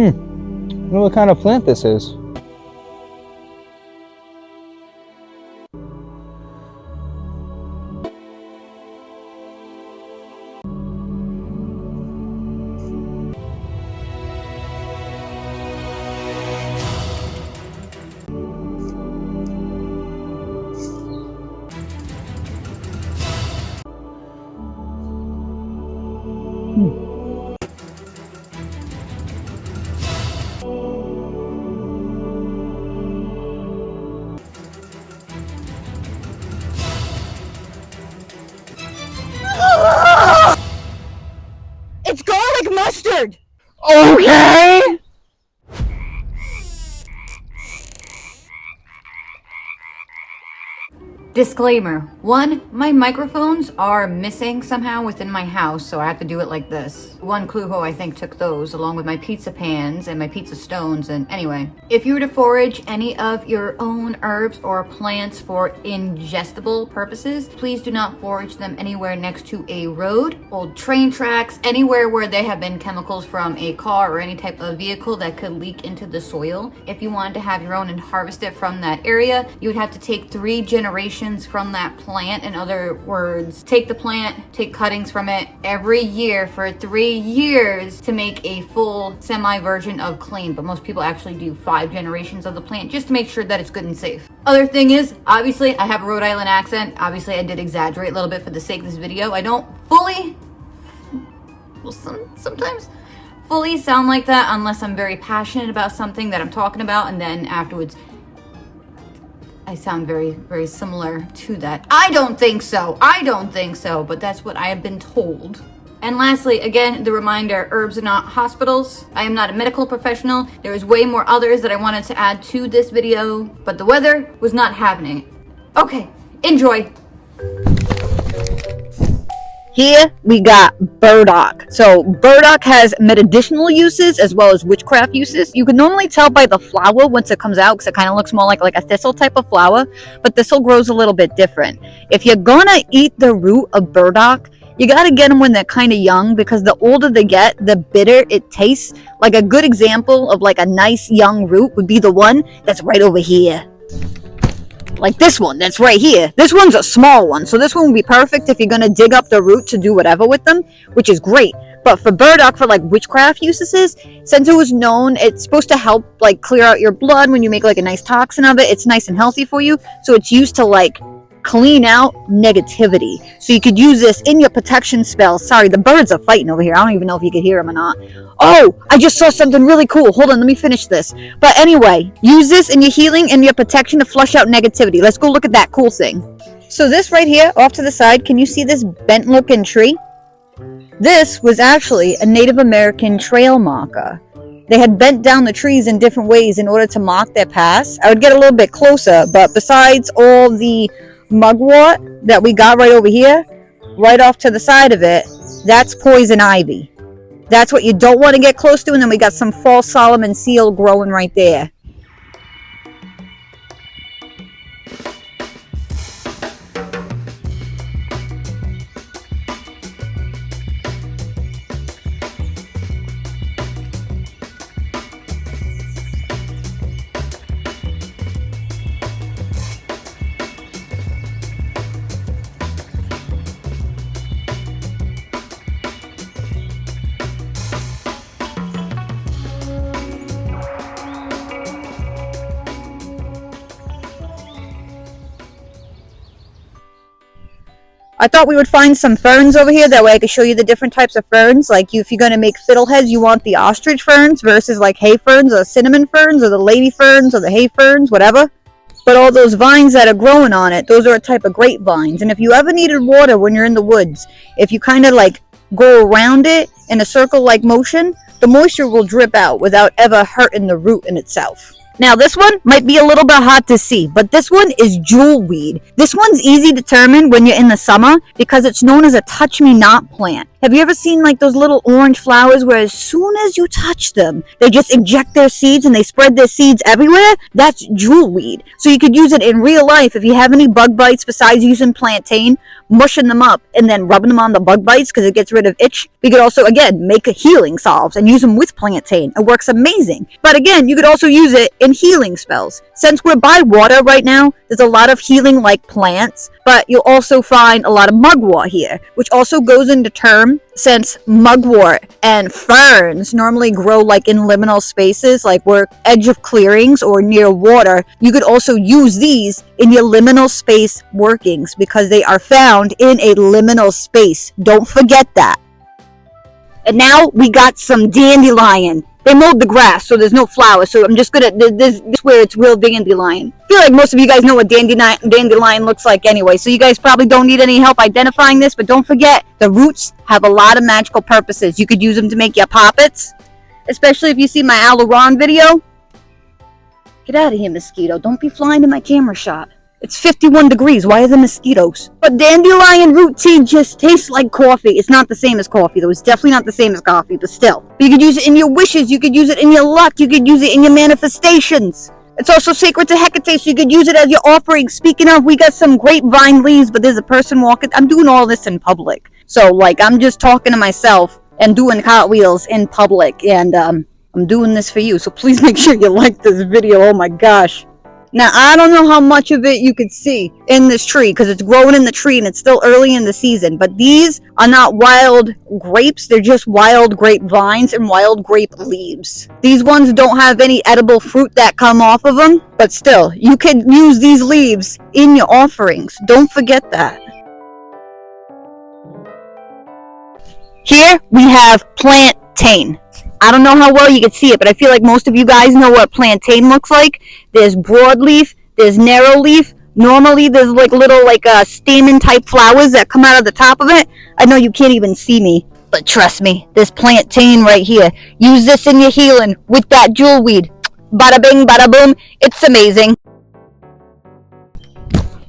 wonder what kind of plant this is. It's garlic mustard! Okay! Disclaimer. 1, my microphones are missing somehow within my house, so I have to do it like this. One Clujo, I think, took those along with my pizza pans and my pizza stones. And anyway, if you were to forage any of your own herbs or plants for ingestible purposes, please do not forage them anywhere next to a road, old train tracks, anywhere where there have been chemicals from a car or any type of vehicle that could leak into the soil. If you wanted to have your own and harvest it from that area, you would have to take 3 generations from that plant. In other words, take the plant, take cuttings from it every year for 3 years to make a full semi version of clean. But most people actually do 5 generations of the plant just to make sure that it's good and safe. Other thing is, obviously I have a Rhode Island accent. Obviously I did exaggerate a little bit for the sake of this video. I don't fully, well, sometimes fully sound like that unless I'm very passionate about something that I'm talking about, and then afterwards I sound very, very similar to that. I don't think so, but that's what I have been told. And lastly, again, the reminder, herbs are not hospitals. I am not a medical professional. There is way more others that I wanted to add to this video, but the weather was not having it. Okay, enjoy. Here we got burdock. So burdock has medicinal uses as well as witchcraft uses. You can normally tell by the flower once it comes out because it kind of looks more like a thistle type of flower, but thistle grows a little bit different. If you're gonna eat the root of burdock, you gotta get them when they're kind of young, because the older they get, the bitter it tastes. Like a good example of like a nice young root would be the one that's right over here. Like this one that's right here. This one's a small one, so this one would be perfect if you're gonna dig up the root to do whatever with them, which is great. But for burdock, for like witchcraft uses, since it was known it's supposed to help like clear out your blood when you make like a nice toxin of it, it's nice and healthy for you, so it's used to like clean out negativity. So you could use this in your protection spells. Sorry, the birds are fighting over here. I don't even know if you could hear them or not. Oh, I just saw something really cool. Hold on, let me finish this. But anyway, use this in your healing and your protection to flush out negativity. Let's go look at that cool thing. So this right here, off to the side, can you see this bent looking tree? This was actually a Native American trail marker. They had bent down the trees in different ways in order to mark their paths. I would get a little bit closer, but besides all the mugwort that we got right over here, right off to the side of it, that's poison ivy. That's what you don't want to get close to. And then we got some false Solomon seal growing right there. I thought we would find some ferns over here. That way I could show you the different types of ferns. Like if you're going to make fiddleheads, you want the ostrich ferns versus like hay ferns or cinnamon ferns or the lady ferns or the hay ferns, whatever. But all those vines that are growing on it, those are a type of grapevines. And if you ever needed water when you're in the woods, if you kind of like go around it in a circle-like motion, the moisture will drip out without ever hurting the root in itself. Now this one might be a little bit hard to see, but this one is jewelweed. This one's easy to determine when you're in the summer because it's known as a touch-me-not plant. Have you ever seen like those little orange flowers where as soon as you touch them, they just inject their seeds and they spread their seeds everywhere? That's jewelweed. So you could use it in real life if you have any bug bites besides using plantain, mushing them up and then rubbing them on the bug bites because it gets rid of itch. You could also, again, make a healing salves and use them with plantain. It works amazing. But again, you could also use it in healing spells. Since we're by water right now, there's a lot of healing like plants, but you'll also find a lot of mugwort here, which also goes into term since mugwort and ferns normally grow like in liminal spaces, like we're edge of clearings or near water. You could also use these in your liminal space workings because they are found in a liminal space. Don't forget that. And now we got some dandelion. They mowed the grass, so there's no flowers. So I'm just gonna, this where it's real dandelion. I feel like most of you guys know what dandelion looks like anyway. So you guys probably don't need any help identifying this. But don't forget, the roots have a lot of magical purposes. You could use them to make your poppets. Especially if you see my Aileron video. Get out of here, mosquito. Don't be flying in my camera shot. It's 51 degrees. Why are there mosquitoes? But dandelion root tea just tastes like coffee. It's not the same as coffee, though. It's definitely not the same as coffee, but still. You could use it in your wishes. You could use it in your luck. You could use it in your manifestations. It's also sacred to Hecate, so you could use it as your offering. Speaking of, we got some grapevine leaves, but there's a person walking. I'm doing all this in public. So, like, I'm just talking to myself and doing cartwheels in public, and I'm doing this for you. So please make sure you like this video. Oh my gosh. Now, I don't know how much of it you could see in this tree because it's growing in the tree and it's still early in the season. But these are not wild grapes. They're just wild grapevines and wild grape leaves. These ones don't have any edible fruit that come off of them. But still, you can use these leaves in your offerings. Don't forget that. Here we have plantain. I don't know how well you can see it, but I feel like most of you guys know what plantain looks like. There's broadleaf, there's narrowleaf. Normally, there's like little stamen type flowers that come out of the top of it. I know you can't even see me, but trust me, this plantain right here. Use this in your healing with that jewelweed. Bada bing, bada boom. It's amazing.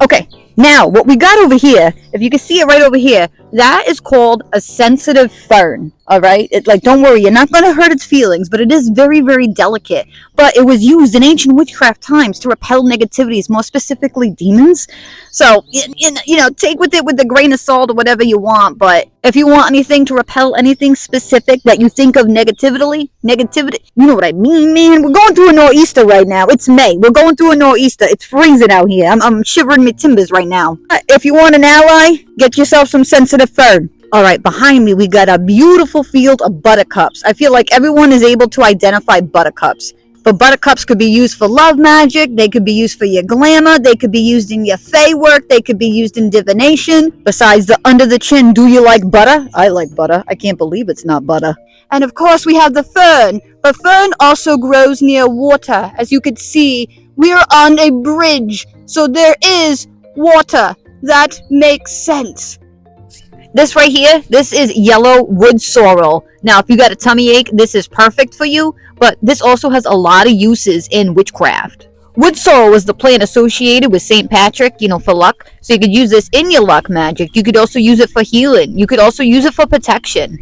Okay, now what we got over here, if you can see it right over here, that is called a sensitive fern. All right, don't worry, you're not going to hurt its feelings, but it is very, very delicate. But it was used in ancient witchcraft times to repel negativities, more specifically demons. So, take with it with a grain of salt or whatever you want. But if you want anything to repel anything specific that you think of negativity, you know what I mean, man. We're going through a nor'easter right now. It's May. We're going through a nor'easter. It's freezing out here. I'm shivering my timbers right now. If you want an ally, get yourself some sensitive fern. All right, behind me, we got a beautiful field of buttercups. I feel like everyone is able to identify buttercups. But buttercups could be used for love magic. They could be used for your glamour. They could be used in your fae work. They could be used in divination. Besides the under the chin, do you like butter? I like butter. I can't believe it's not butter. And of course, we have the fern. But fern also grows near water. As you can see, we are on a bridge. So there is water. That makes sense. This right here, this is yellow wood sorrel. Now, if you got a tummy ache, this is perfect for you, but this also has a lot of uses in witchcraft. Wood sorrel was the plant associated with St. Patrick, for luck. So you could use this in your luck magic. You could also use it for healing. You could also use it for protection.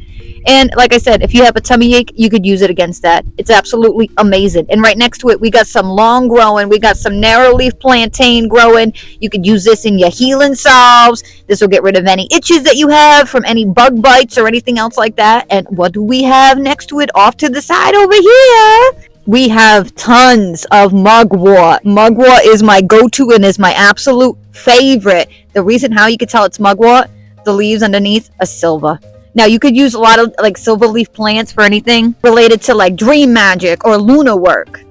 And like I said, if you have a tummy ache, you could use it against that. It's absolutely amazing. And right next to it, we got some long growing. We got some narrow leaf plantain growing. You could use this in your healing salves. This will get rid of any itches that you have from any bug bites or anything else like that. And what do we have next to it off to the side over here? We have tons of mugwort. Mugwort is my go-to and is my absolute favorite. The reason how you can tell it's mugwort, the leaves underneath are silver. Now, you could use a lot of silver leaf plants for anything related to dream magic or lunar work.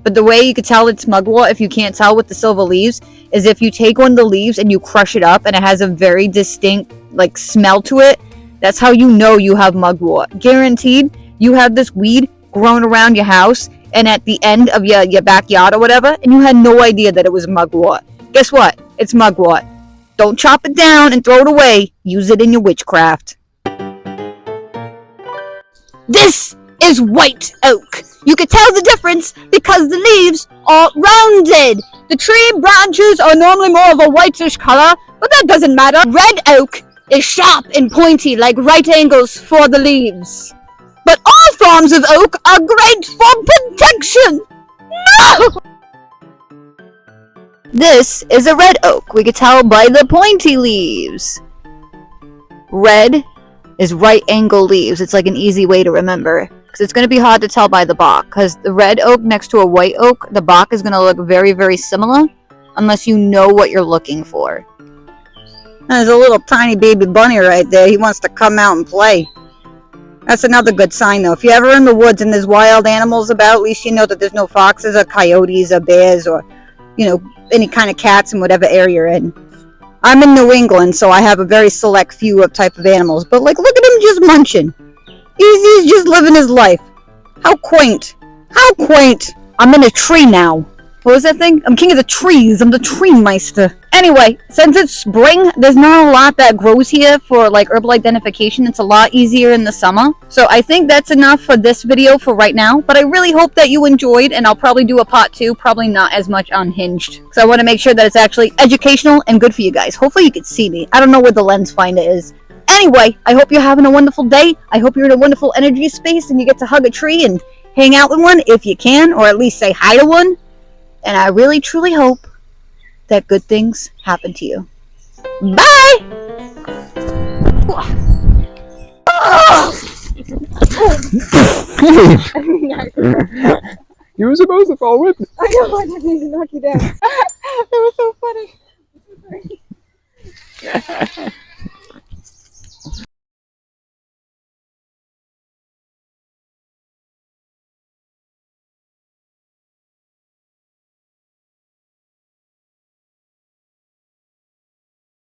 But the way you could tell it's mugwort, if you can't tell with the silver leaves, is if you take one of the leaves and you crush it up and it has a very distinct smell to it. That's how you know you have mugwort. Guaranteed, you have this weed growing around your house and at the end of your backyard or whatever, and you had no idea that it was mugwort. Guess what? It's mugwort. Don't chop it down and throw it away. Use it in your witchcraft. This is white oak. You can tell the difference because the leaves are rounded. The tree branches are normally more of a whitish color, but that doesn't matter. Red oak is sharp and pointy like right angles for the leaves. But all forms of oak are great for protection. No! This is a red oak. We can tell by the pointy leaves. Red is right angle leaves. It's like an easy way to remember. Because it's going to be hard to tell by the bark. Because the red oak next to a white oak, the bark is going to look very, very similar. Unless you know what you're looking for. There's a little tiny baby bunny right there. He wants to come out and play. That's another good sign though. If you're ever in the woods and there's wild animals about, at least you know that there's no foxes or coyotes or bears or, you know, any kind of cats in whatever area you're in. I'm in New England, so I have a very select few of type of animals. But like, look at him just munching. He's just living his life. How quaint. How quaint. I'm in a tree now. What was that thing? I'm king of the trees. I'm the tree meister. Anyway, since it's spring, there's not a lot that grows here for like herbal identification. It's a lot easier in the summer. So I think that's enough for this video for right now. But I really hope that you enjoyed, and I'll probably do a part 2. Probably not as much unhinged. So I want to make sure that it's actually educational and good for you guys. Hopefully you can see me. I don't know where the lens finder is. Anyway, I hope you're having a wonderful day. I hope you're in a wonderful energy space and you get to hug a tree and hang out with one if you can, or at least say hi to one. And I really, truly hope that good things happen to you. Bye! You were supposed to fall with me. I know, I didn't mean to knock you down. That was so funny.